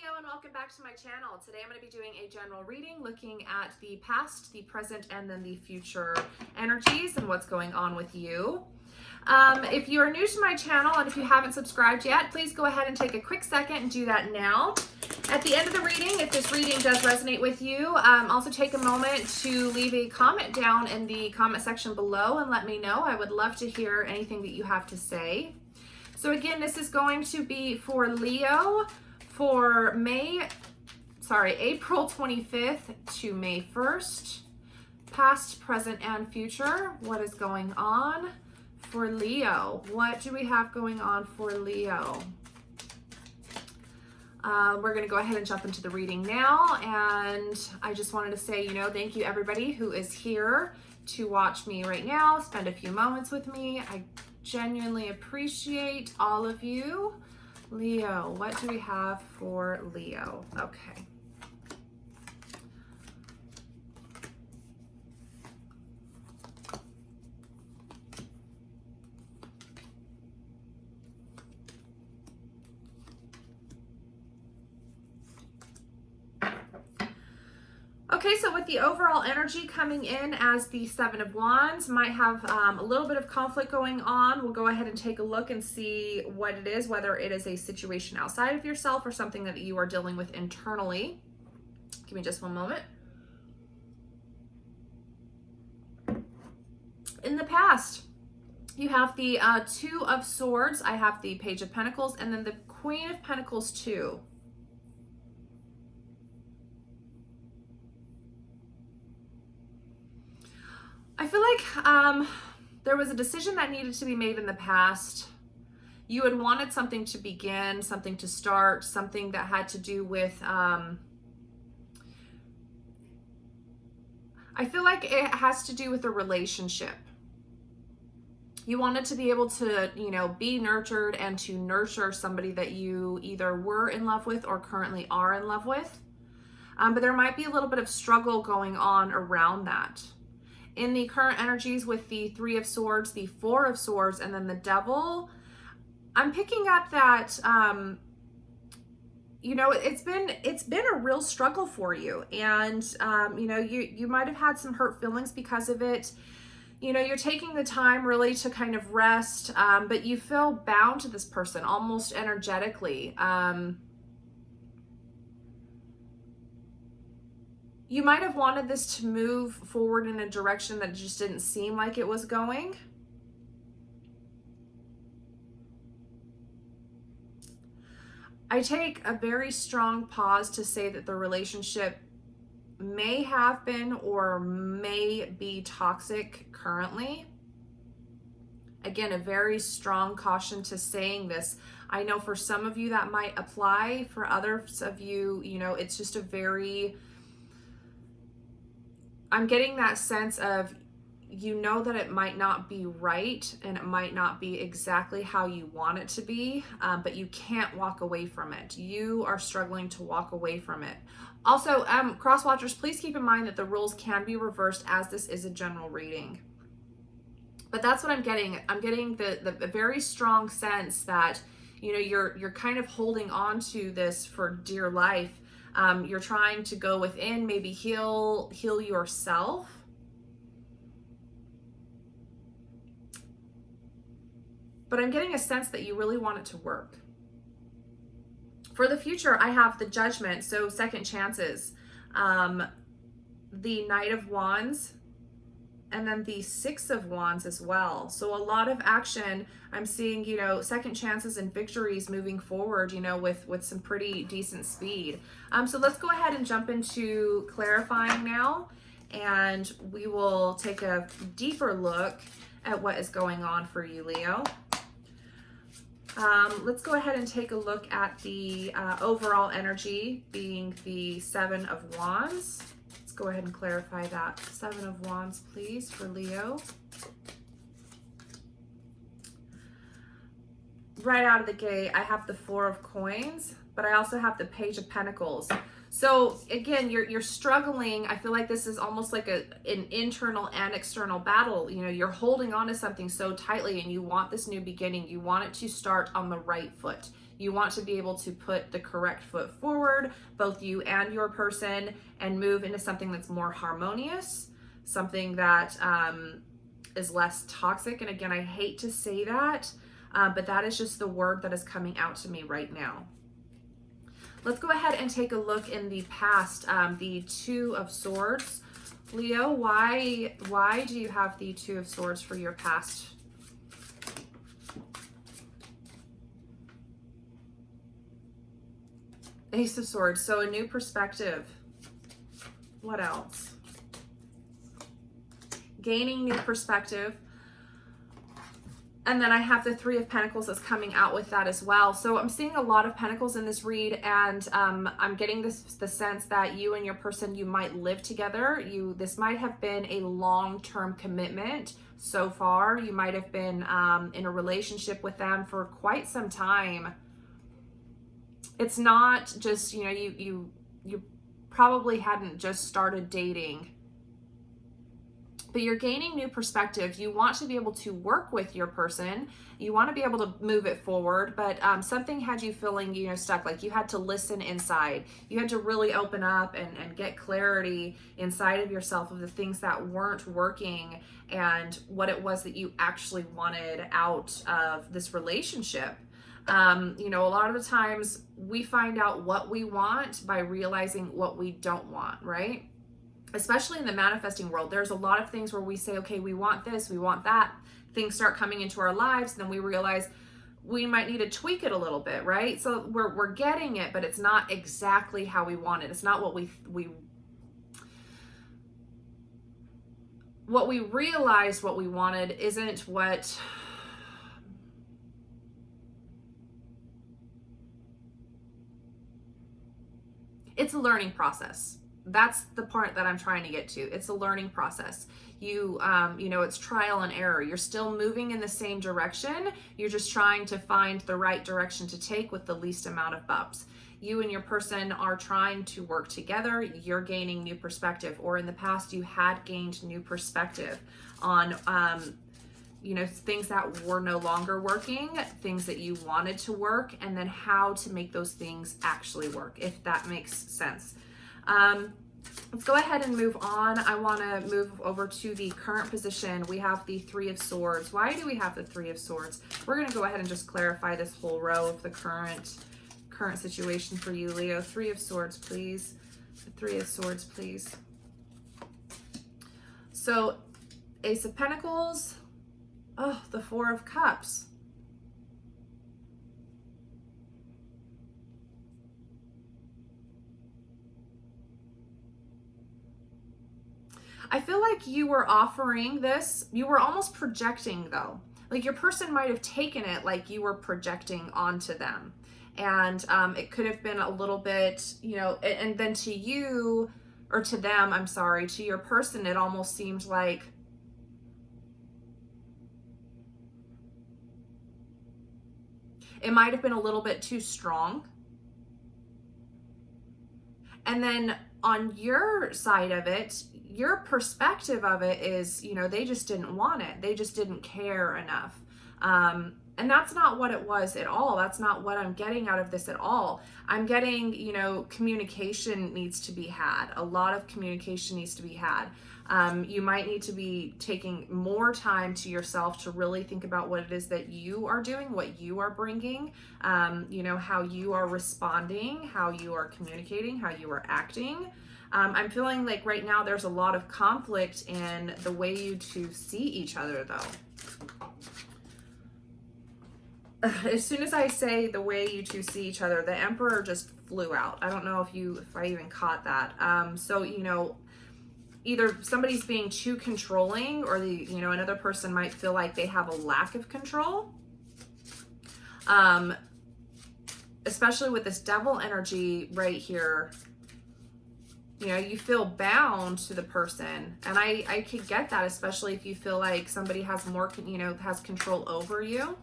Leo, and welcome back to my channel. Today I'm going to be doing a general reading looking at the past, the present, and then the future energies and what's going on with you. If you are new to my channel and if you haven't subscribed yet, please go ahead and take a quick second and do that now. At the end of the reading, if this reading does resonate with you, also take a moment to leave a comment down in the comment section below and let me know. I would love to hear anything that you have to say. So again, this is going to be for Leo for April 25th to May 1st. Past, present, and future. What is going on for Leo? What do we have going on for Leo? We're going to go ahead and jump into the reading now. And I just wanted to say, thank you everybody who is here to watch me right now, spend a few moments with me. I genuinely appreciate all of you. Leo, what do we have for Leo? Okay. Okay, so with the overall energy coming in as the Seven of Wands, might have a little bit of conflict going on. We'll go ahead and take a look and see what it is, whether it is a situation outside of yourself or something that you are dealing with internally. Give me just one moment. In the past, you have the Two of Swords. I have the Page of Pentacles and then the Queen of Pentacles too. I feel like there was a decision that needed to be made in the past. You had wanted something to begin, something to start, something that had to do with, I feel like it has to do with a relationship. You wanted to be able to, be nurtured and to nurture somebody that you either were in love with or currently are in love with. But there might be a little bit of struggle going on around that. In the current energies with the Three of Swords, the Four of Swords, and then the Devil, I'm picking up that, it's been a real struggle for you. And, you might have had some hurt feelings because of it. You're taking the time really to kind of rest, but you feel bound to this person almost energetically. You might have wanted this to move forward in a direction that just didn't seem like it was going. I take a very strong pause to say that the relationship may have been or may be toxic currently. Again, a very strong caution to saying this. I know for some of you that might apply. For others of you, it's just a very... I'm getting that sense of, that it might not be right and it might not be exactly how you want it to be, but you can't walk away from it. You are struggling to walk away from it. Also, cross watchers, please keep in mind that the rules can be reversed as this is a general reading. But that's what I'm getting. I'm getting the very strong sense that, you're kind of holding on to this for dear life. You're trying to go within, maybe heal yourself. But I'm getting a sense that you really want it to work. For the future, I have the Judgment, so second chances. The Knight of Wands, and then the Six of Wands as well. So a lot of action. I'm seeing, second chances and victories moving forward, with some pretty decent speed. So let's go ahead and jump into clarifying now, and we will take a deeper look at what is going on for you, Leo. Let's go ahead and take a look at the overall energy being the Seven of Wands. Let's go ahead and clarify that. Seven of Wands, please, for Leo. Right out of the gate, I have the Four of Coins, but I also have the Page of Pentacles. So again, you're struggling. I feel like this is almost like an internal and external battle. You're holding on to something so tightly and you want this new beginning. You want it to start on the right foot. You want to be able to put the correct foot forward, both you and your person, and move into something that's more harmonious, something that is less toxic. And again, I hate to say that, but that is just the word that is coming out to me right now. Let's go ahead and take a look in the past. The Two of Swords. Leo, why do you have the Two of Swords for your past? Ace of Swords. So a new perspective. What else? Gaining new perspective. And then I have the Three of Pentacles that's coming out with that as well. So I'm seeing a lot of Pentacles in this read, and I'm getting the sense that you and your person, you might live together. This might have been a long-term commitment so far. You might have been in a relationship with them for quite some time. It's not just, you know, you probably hadn't just started dating, but you're gaining new perspective. You want to be able to work with your person. You want to be able to move it forward, but something had you feeling, you know, stuck. Like you had to listen inside. You had to really open up and get clarity inside of yourself of the things that weren't working and what it was that you actually wanted out of this relationship. You know, a lot of the times we find out what we want by realizing what we don't want, right? Especially in the manifesting world, there's a lot of things where we say, okay, we want this, we want that. Things start coming into our lives, and then we realize we might need to tweak it a little bit, right? So we're getting it, but it's not exactly how we want it. It's not what we realized what we wanted isn't what it's a learning process. That's the part that I'm trying to get to. It's a learning process. You know, it's trial and error. You're still moving in the same direction. You're just trying to find the right direction to take with the least amount of bumps. You and your person are trying to work together. You're gaining new perspective, or in the past you had gained new perspective on, you know, things that were no longer working, things that you wanted to work, and then how to make those things actually work, if that makes sense. Let's go ahead and move on. I want to move over to the current position. We have the Three of Swords. Why do we have the Three of Swords? We're going to go ahead and just clarify this whole row of the current situation for you, Leo. Three of Swords, please. The Three of Swords, please. So, Ace of Pentacles. Oh, the Four of Cups. I feel like you were offering this, you were almost projecting though. Like your person might have taken it like you were projecting onto them. And it could have been a little bit, you know, and then to you, or to them, I'm sorry, to your person, it almost seemed like it might have been a little bit too strong. And then on your side of it, your perspective of it is, you know, they just didn't want it. They just didn't care enough. And that's not what it was at all. That's not what I'm getting out of this at all. I'm getting, you know, communication needs to be had. A lot of communication needs to be had. You might need to be taking more time to yourself to really think about what it is that you are doing, what you are bringing, you know, how you are responding, how you are communicating, how you are acting. I'm feeling like right now there's a lot of conflict in the way you two see each other though. As soon as I say the way you two see each other, the Emperor just flew out. I don't know if I even caught that. So, you know, either somebody's being too controlling, or you know, another person might feel like they have a lack of control. Especially with this Devil energy right here. You know, you feel bound to the person, and I could get that, especially if you feel like somebody has more, you know, has control over you.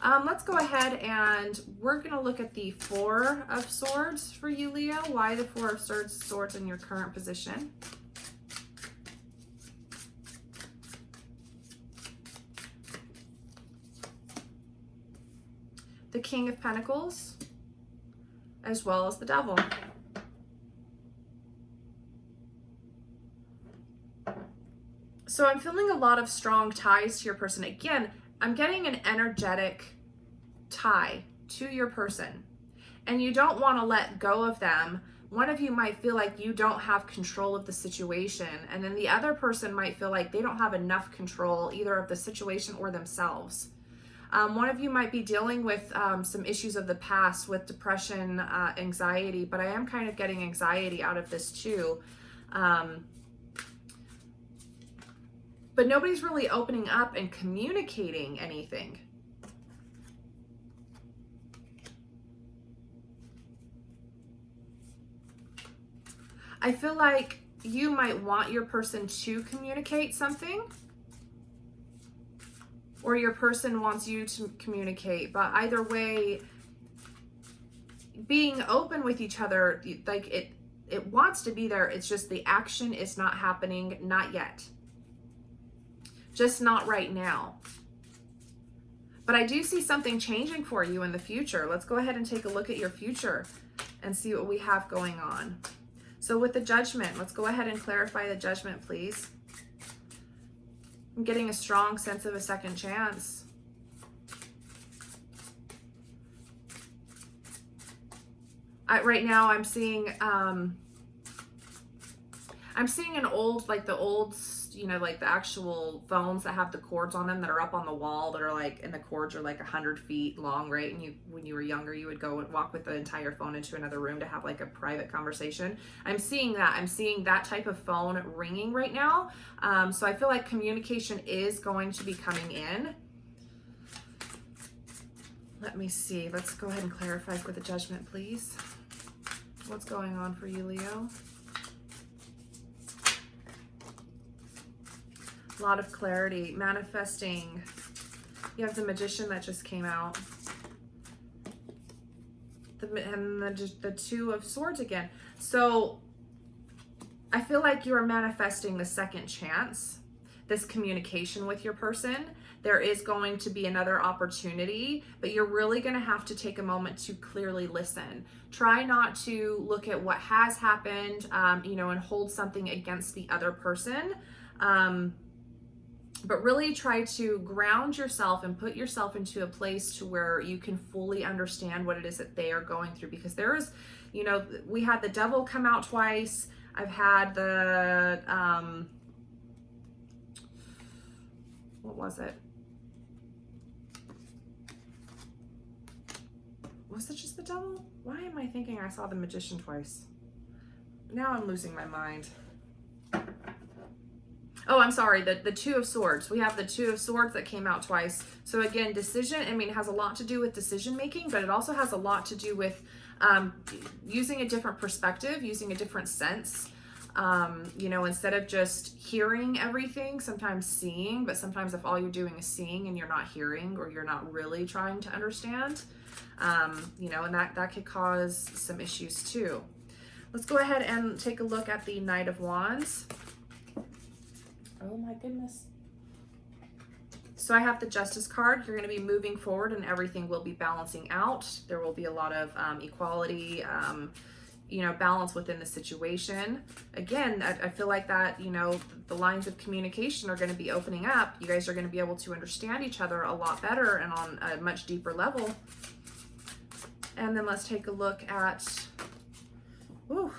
Let's go ahead and we're going to look at the Four of Swords for you, Leo. Why the Four of Swords in your current position? the King of Pentacles, as well as the Devil. So I'm feeling a lot of strong ties to your person. Again, I'm getting an energetic tie to your person, and you don't want to let go of them. One of you might feel like you don't have control of the situation, and then the other person might feel like they don't have enough control either of the situation or themselves. One of you might be dealing with some issues of the past with depression, anxiety, but I am kind of getting anxiety out of this too. But nobody's really opening up and communicating anything. I feel like you might want your person to communicate something, or your person wants you to communicate, but either way, being open with each other, like it wants to be there. It's just the action is not happening, not yet. Just not right now. But I do see something changing for you in the future. Let's go ahead and take a look at your future and see what we have going on. So with the Judgment, let's go ahead and clarify the Judgment, please. I'm getting a strong sense of a second chance. Right now I'm seeing an old, like the old, you know, like the actual phones that have the cords on them that are up on the wall that are like, and the cords are like 100 feet long, right? And when you were younger, you would go and walk with the entire phone into another room to have like a private conversation. I'm seeing that type of phone ringing right now. So I feel like communication is going to be coming in. Let me see. Let's go ahead and clarify for the Judgment, please. What's going on for you, Leo? A lot of clarity, manifesting. You have the Magician that just came out. And the Two of Swords again. So I feel like you are manifesting the second chance, this communication with your person. There is going to be another opportunity, but you're really going to have to take a moment to clearly listen. Try not to look at what has happened, you know, and hold something against the other person. But really try to ground yourself and put yourself into a place to where you can fully understand what it is that they are going through. Because there is, you know, we had the Devil come out twice. I've had the, what was it? Was it just the Devil? Why am I thinking I saw the Magician twice? Now I'm losing my mind. Oh, I'm sorry, the Two of Swords. We have the Two of Swords that came out twice. So again, decision, I mean, it has a lot to do with decision making, but it also has a lot to do with using a different perspective, using a different sense. You know, instead of just hearing everything, sometimes seeing, but sometimes if all you're doing is seeing and you're not hearing, or you're not really trying to understand, you know, and that could cause some issues too. Let's go ahead and take a look at the Knight of Wands. Oh my goodness. So I have the Justice card. You're going to be moving forward and everything will be balancing out. There will be a lot of equality, you know, balance within the situation. Again, I feel like that, you know, the lines of communication are going to be opening up. You guys are going to be able to understand each other a lot better and on a much deeper level. And then let's take a look at, ooh,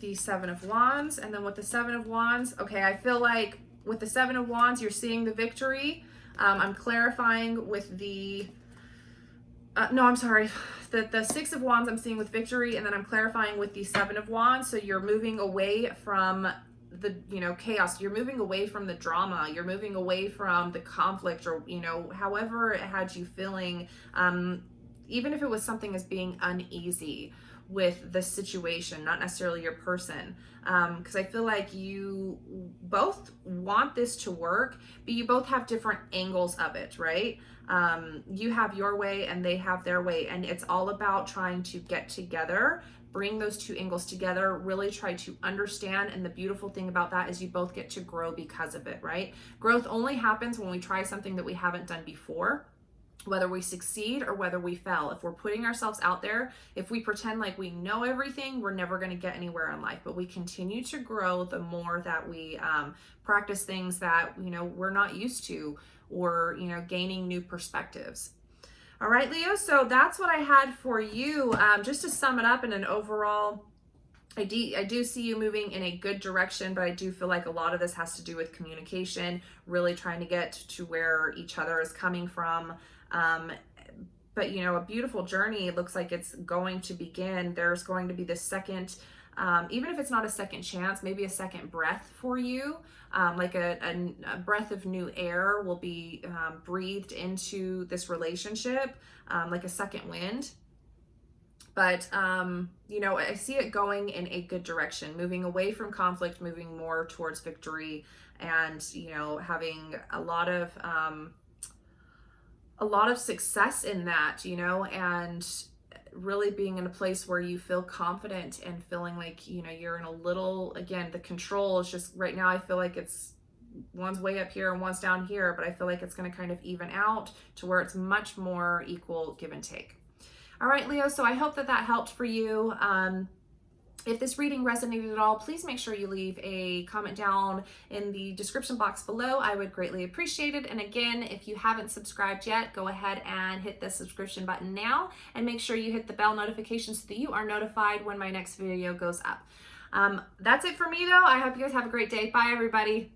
the Seven of Wands. And then with the Seven of Wands, okay, I feel like with the Seven of Wands, you're seeing the victory. I'm clarifying with the, no, I'm sorry. The Six of Wands I'm seeing with victory, and then I'm clarifying with the Seven of Wands. So you're moving away from the, you know, chaos. You're moving away from the drama. You're moving away from the conflict, or, you know, however it had you feeling, even if it was something as being uneasy with the situation, not necessarily your person. Because I feel like you both want this to work, but you both have different angles of it, right? You have your way and they have their way, and it's all about trying to get together, bring those two angles together, really try to understand. And the beautiful thing about that is you both get to grow because of it, right? Growth only happens when we try something that we haven't done before. whether we succeed or whether we fail. If we're putting ourselves out there, if we pretend like we know everything, we're never going to get anywhere in life. But we continue to grow the more that we practice things that, you know, we're not used to, or, you know, gaining new perspectives. All right, Leo, so that's what I had for you. Just to sum it up in an overall, I do see you moving in a good direction, but I do feel like a lot of this has to do with communication, really trying to get to where each other is coming from. But, you know, a beautiful journey. It looks like it's going to begin. There's going to be this second, even if it's not a second chance, maybe a second breath for you. Like a breath of new air will be breathed into this relationship, like a second wind. But, you know, I see it going in a good direction, moving away from conflict, moving more towards victory, and, you know, having a lot of success in that, you know, and really being in a place where you feel confident and feeling like, you know, you're in a little, again, the control is just right now, I feel like it's one's way up here and one's down here, but I feel like it's going to kind of even out to where it's much more equal give and take. All right, Leo, so I hope that that helped for you. If this reading resonated at all, please make sure you leave a comment down in the description box below. I would greatly appreciate it. And again, if you haven't subscribed yet, go ahead and hit the subscription button now, and make sure you hit the bell notification so that you are notified when my next video goes up. That's it for me, though. I hope you guys have a great day. Bye, everybody.